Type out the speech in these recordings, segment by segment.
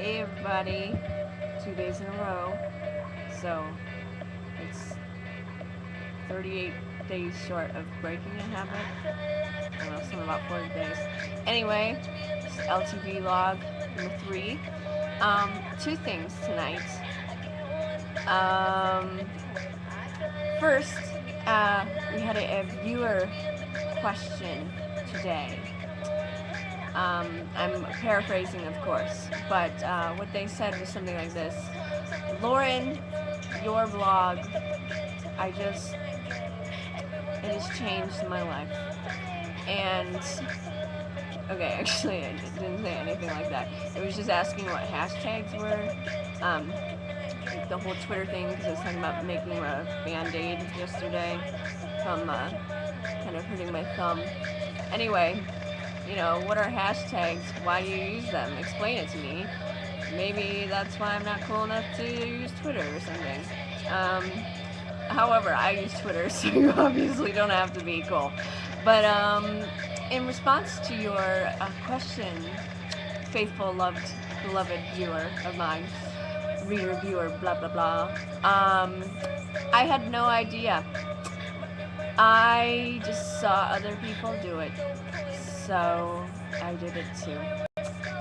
Hey everybody, 2 days in a row, so it's 38 days short of breaking a habit. I don't know, something about 40 days. Anyway, it's LTVlog number 3. Two things tonight. First, we had a viewer question today. I'm paraphrasing, of course, but what they said was something like this: Lauren, your vlog, it has changed my life. And, okay, actually, I didn't say anything like that. It was just asking what hashtags were. The whole Twitter thing, because I was talking about making a Band-Aid yesterday from kind of hurting my thumb. Anyway, you know, what are hashtags? Why do you use them? Explain it to me. Maybe that's why I'm not cool enough to use Twitter or something. However, I use Twitter, so you obviously don't have to be cool. But in response to your question, faithful, beloved viewer of mine, reader, viewer, blah blah blah, I had no idea. I just saw other people do it, so I did it too.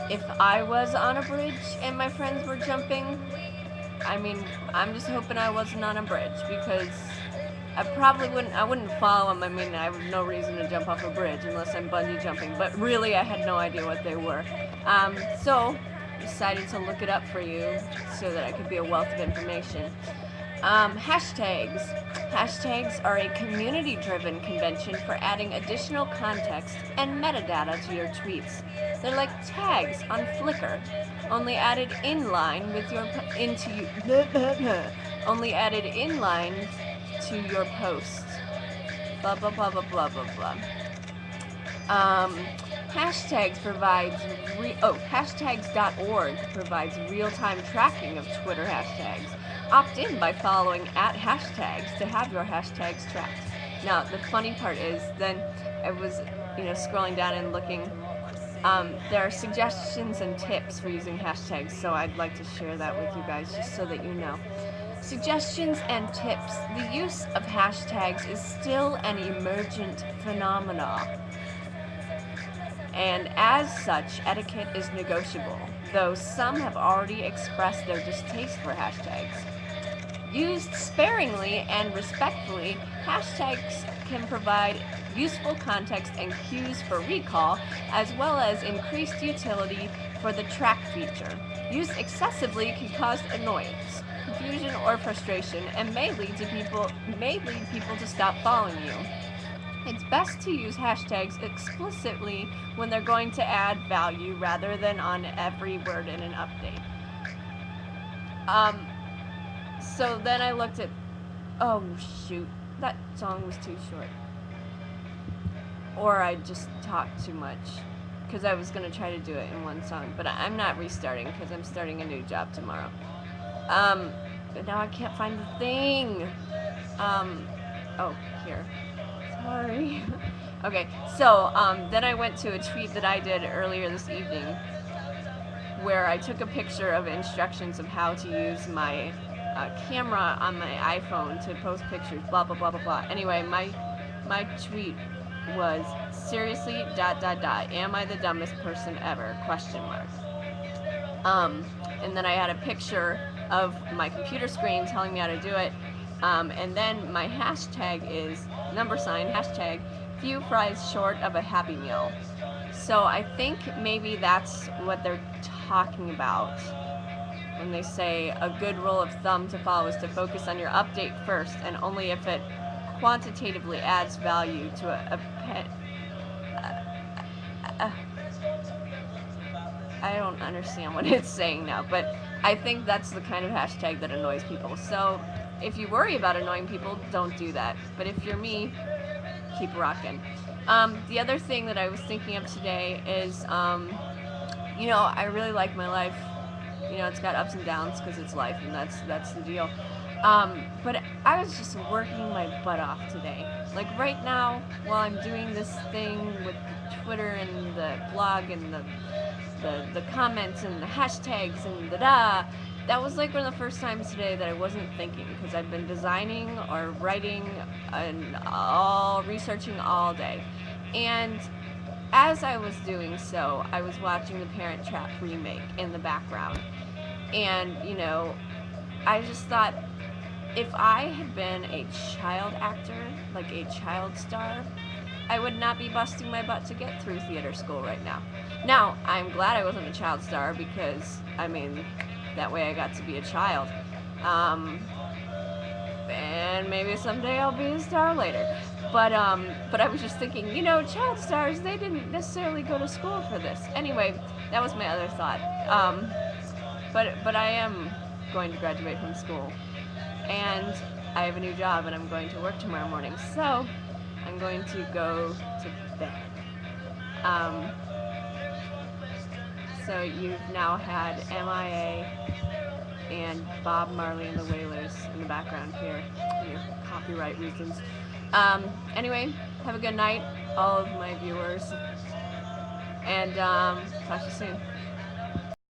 If I was on a bridge and my friends were jumping, I mean, I'm just hoping I wasn't on a bridge, because I wouldn't follow them. I mean, I have no reason to jump off a bridge unless I'm bungee jumping, but really I had no idea what they were. So, decided to look it up for you so that I could be a wealth of information. Hashtags. Hashtags are a community-driven convention for adding additional context and metadata to your tweets. They're like tags on Flickr, only added inline with your only added inline to your post. Blah blah blah blah blah blah blah. Hashtags.org provides real-time tracking of Twitter hashtags. Opt in by following @hashtags to have your hashtags tracked. Now, the funny part is, then I was, scrolling down and looking. There are suggestions and tips for using hashtags, so I'd like to share that with you guys just so that you know. Suggestions and tips. The use of hashtags is still an emergent phenomenon, and as such, etiquette is negotiable, though some have already expressed their distaste for hashtags. Used sparingly and respectfully, hashtags can provide useful context and cues for recall, as well as increased utility for the track feature. Used excessively can cause annoyance, confusion, or frustration, and may lead people to stop following you. It's best to use hashtags explicitly when they're going to add value rather than on every word in an update. So then I looked at, oh shoot, that song was too short. Or I just talked too much, because I was going to try to do it in one song, but I'm not restarting because I'm starting a new job tomorrow. But now I can't find the thing. Oh, here. Sorry. Okay, so then I went to a tweet that I did earlier this evening where I took a picture of instructions of how to use my camera on my iPhone to post pictures, blah blah blah blah blah. Anyway, my tweet was, seriously, ... am I the dumbest person ever, ? And then I had a picture of my computer screen telling me how to do it, and then my hashtag is #, few fries short of a Happy Meal. So I think maybe that's what they're talking about when they say a good rule of thumb to follow is to focus on your update first, and only if it quantitatively adds value to I don't understand what it's saying now, but I think that's the kind of hashtag that annoys people. So if you worry about annoying people, don't do that. But if you're me, keep rocking. The other thing that I was thinking of today is, I really like my life. It's got ups and downs because it's life, and that's the deal. But I was just working my butt off today. Like right now, while I'm doing this thing with the Twitter and the blog and the comments and the hashtags and that was like one of the first times today that I wasn't thinking, because I've been designing or writing and all researching all day. And as I was doing so, I was watching the Parent Trap remake in the background. And, I just thought, if I had been a child actor, like a child star, I would not be busting my butt to get through theater school right now. Now, I'm glad I wasn't a child star, because, that way I got to be a child. And maybe someday I'll be a star later. But I was just thinking, child stars, they didn't necessarily go to school for this. Anyway, that was my other thought. But I am going to graduate from school, and I have a new job, and I'm going to work tomorrow morning, so I'm going to go to bed. So you've now had MIA and Bob Marley and the Wailers in the background here, for copyright reasons. Anyway, have a good night, all of my viewers, and talk to you soon.